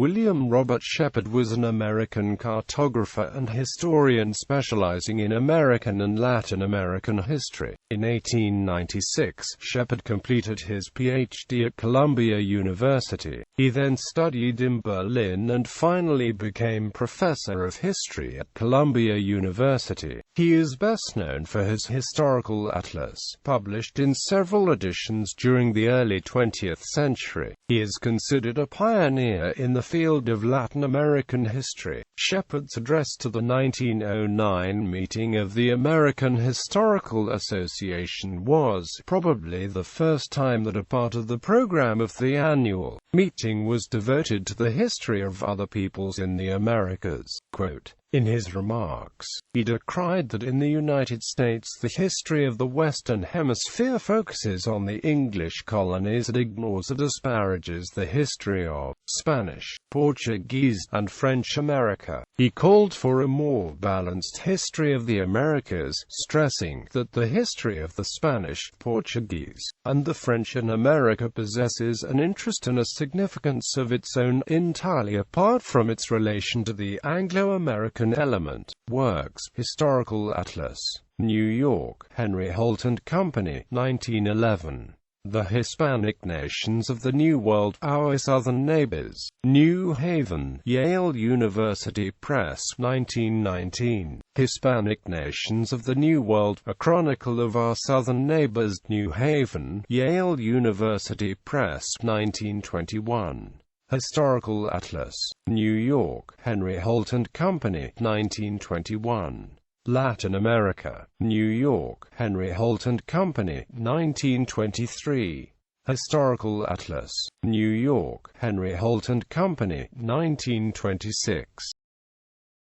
William Robert Shepard was an American cartographer and historian specializing in American and Latin American history. In 1896, Shepard completed his Ph.D. at Columbia University. He then studied in Berlin and finally became professor of history at Columbia University. He is best known for his historical atlas, published in several editions during the early 20th century. He is considered a pioneer in the field of Latin American history. Shepard's address to the 1909 meeting of the American Historical Association was probably the first time that a part of the program of the annual meeting was devoted to the history of other peoples in the Americas. Quote, in his remarks, he decried that in the United States the history of the Western Hemisphere focuses on the English colonies and ignores or disparages the history of Spanish, Portuguese, and French America. He called for a more balanced history of the Americas, stressing that the history of the Spanish, Portuguese, and the French in America possesses an interest and a significance of its own, entirely apart from its relation to the Anglo-American element. Works, Historical Atlas, New York, Henry Holt and Company, 1911. The Hispanic Nations of the New World, Our Southern Neighbors. New Haven, Yale University Press, 1919. Hispanic Nations of the New World, A Chronicle of Our Southern Neighbors, New Haven, Yale University Press, 1921. Historical Atlas, New York, Henry Holt and Company, 1921. Latin America, New York, Henry Holt and Company, 1923. Historical Atlas, New York, Henry Holt and Company, 1926.